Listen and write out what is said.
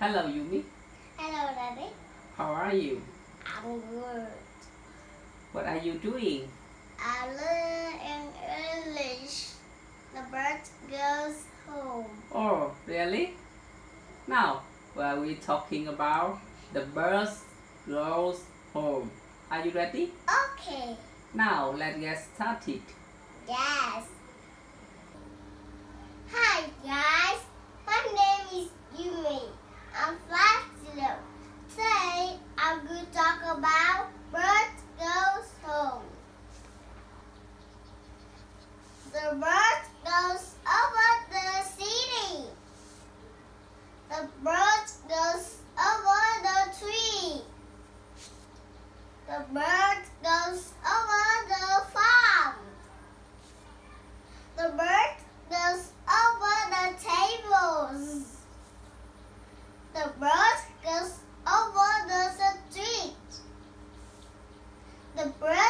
Hello, Yumy. Hello, Daddy. How are you? I'm good. What are you doing? I learn in English. The bird goes home. Oh, really? Now, are we talking about the bird goes home? Are you ready? Okay. Now, let's get started. Yes. Hi, guys. My name is Yumy. I'm 5 years old. Today, I'm going to talk about bird goes home. The bird goes over the city. The bird goes over the tree. The bird goes over the farm. The bird goes over the tables. The bird goes over the street. The bird